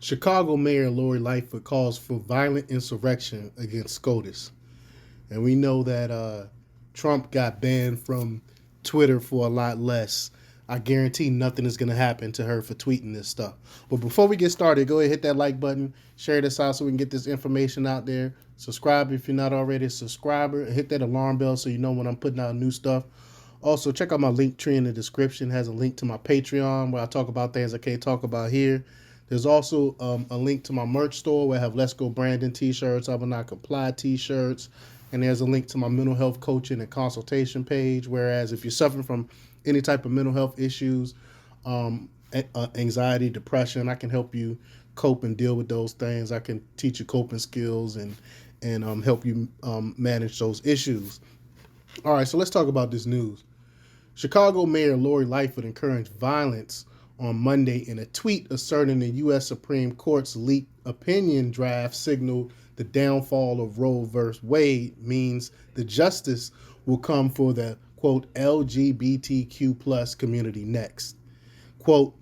Chicago Mayor Lori Lightfoot calls for violent insurrection against SCOTUS. And we know that Trump got banned from Twitter for a lot less. I guarantee nothing is going to happen to her for tweeting this stuff. But before we get started, go ahead and hit that like button. Share this out so we can get this information out there. Subscribe if you're not already a subscriber. Hit that alarm bell so you know when I'm putting out new stuff. Also, check out my link tree in the description. It has a link to my Patreon where I talk about things I can't talk about here. There's also a link to my merch store where I have Let's Go Brandon t-shirts, I Will Not Comply t-shirts. And there's a link to my mental health coaching and consultation page. Whereas if you're suffering from any type of mental health issues, anxiety, depression, I can help you cope and deal with those things. I can teach you coping skills and help you manage those issues. All right, so let's talk about this news. Chicago Mayor Lori Lightfoot encouraged violence on Monday in a tweet asserting the U.S. Supreme Court's leaked opinion draft signaled the downfall of Roe v. Wade means the justice will come for the, quote, LGBTQ plus community next. Quote,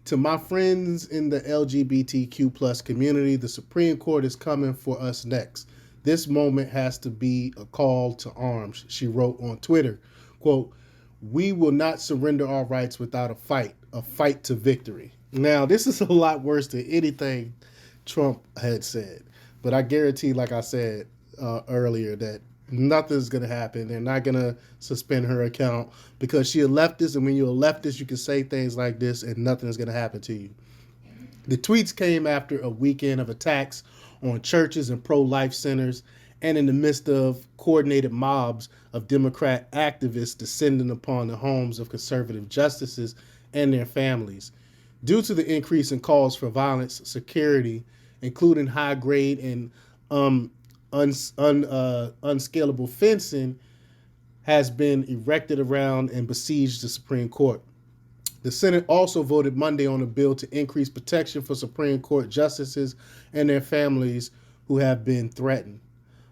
to my friends in the LGBTQ plus community, the Supreme Court is coming for us next. This moment has to be a call to arms, she wrote on Twitter. Quote, we will not surrender our rights without a fight to victory. Now, this is a lot worse than anything Trump had said. But I guarantee, like I said earlier, that nothing's going to happen. They're not going to suspend her account because she a leftist. And when you're a leftist, you can say things like this and nothing is going to happen to you. The tweets came after a weekend of attacks on churches and pro-life centers and in the midst of coordinated mobs of Democrat activists descending upon the homes of conservative justices and their families. Due to the increase in calls for violence, security, including high-grade and unscalable fencing, has been erected around and besieged the Supreme Court. The Senate also voted Monday on a bill to increase protection for Supreme Court justices and their families who have been threatened.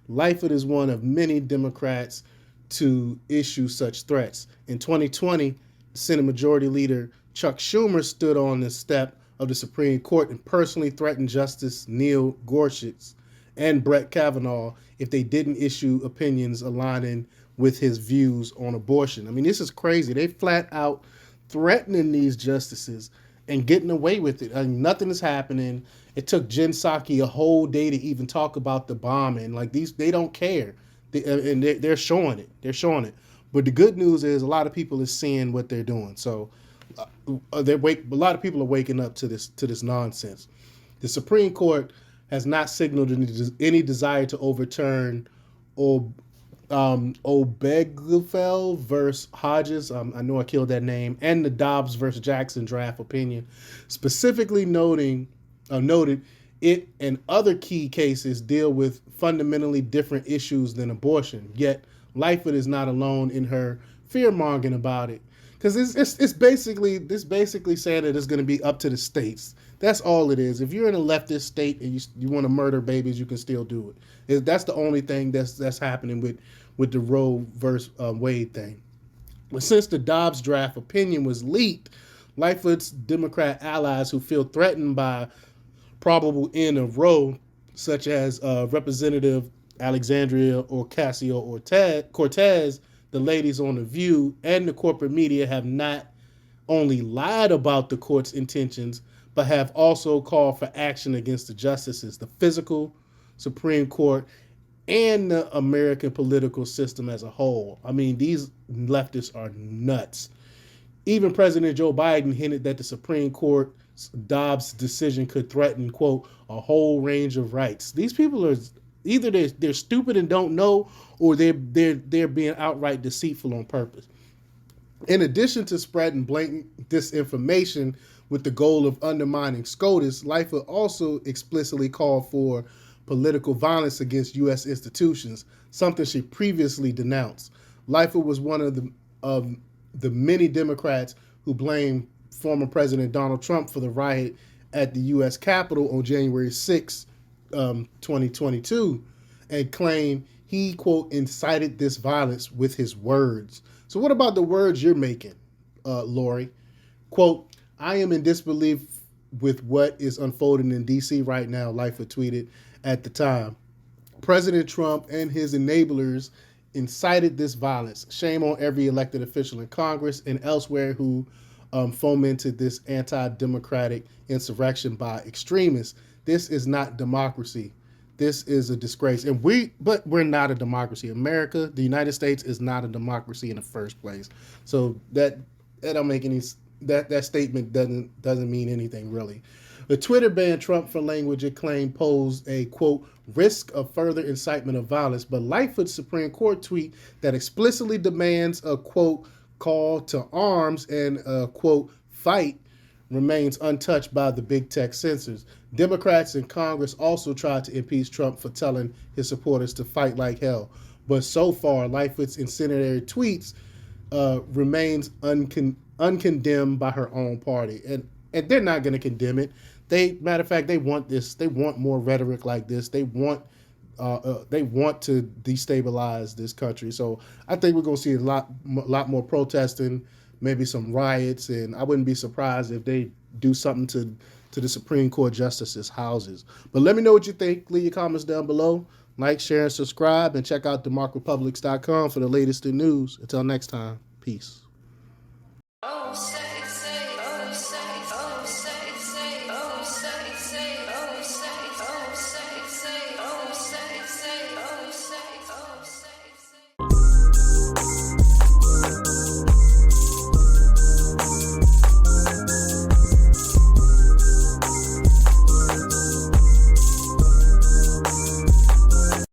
Lightfoot is one of many Democrats to issue such threats. In 2020, Senate Majority Leader Chuck Schumer stood on the step of the Supreme Court and personally threatened Justice Neil Gorsuch and Brett Kavanaugh if they didn't issue opinions aligning with his views on abortion. I mean, this is crazy. They flat out threatening these justices and getting away with it. I mean, nothing is happening. It took Jen Psaki a whole day to even talk about the bombing. Like they don't care, they're showing it. They're showing it. But the good news is a lot of people is seeing what they're doing. So a lot of people are waking up to this nonsense. The Supreme Court has not signaled any desire to overturn Obeghel versus Hodges. I know I killed that name, and the Dobbs versus Jackson draft opinion, specifically noted it and other key cases deal with fundamentally different issues than abortion. Yet Lightfoot is not alone in her fear-mongering about it. Because it's basically saying that it's going to be up to the states. That's all it is. If you're in a leftist state and you want to murder babies, you can still do it. That's the only thing that's happening with the Roe versus Wade thing. But since the Dobbs draft opinion was leaked, Lightfoot's Democrat allies who feel threatened by probable end of Roe, such as Representative Alexandria Ocasio-Cortez, the ladies on The View, and the corporate media have not only lied about the court's intentions, but have also called for action against the justices, the physical Supreme Court, and the American political system as a whole. I mean, these leftists are nuts. Even President Joe Biden hinted that the Supreme Court's Dobbs decision could threaten, quote, a whole range of rights. These people are either they're stupid and don't know, or they're being outright deceitful on purpose. In addition to spreading blatant disinformation with the goal of undermining SCOTUS, Lightfoot also explicitly called for political violence against U.S. institutions, something she previously denounced. Lightfoot was one of the many Democrats who blamed former President Donald Trump for the riot at the U.S. Capitol on January 6, 2022, and claimed he, quote, incited this violence with his words. So what about the words you're making, Lori? Quote, I am in disbelief with what is unfolding in D.C. right now, Lightfoot tweeted at the time. President Trump and his enablers incited this violence. Shame on every elected official in Congress and elsewhere who fomented this anti-democratic insurrection by extremists. This is not democracy. This is a disgrace. But we're not a democracy. America, the United States, is not a democracy in the first place. So that don't make any that statement doesn't mean anything really. The Twitter banned Trump for language it claimed posed a, quote, risk of further incitement of violence, but Lightfoot's Supreme Court tweet that explicitly demands a, quote, call to arms and a, quote, fight remains untouched by the big tech censors. Democrats in Congress also tried to impeach Trump for telling his supporters to fight like hell. But so far, Lightfoot's incendiary tweets remains uncondemned by her own party. And they're not going to condemn it. Matter of fact, they want this. They want more rhetoric like this. They want to destabilize this country. So I think we're going to see a lot more protesting, maybe some riots, and I wouldn't be surprised if they do something to the Supreme Court justices' houses. But let me know what you think. Leave your comments down below. Like, share, and subscribe, and check out themarkrepublics.com for the latest in news. Until next time, peace.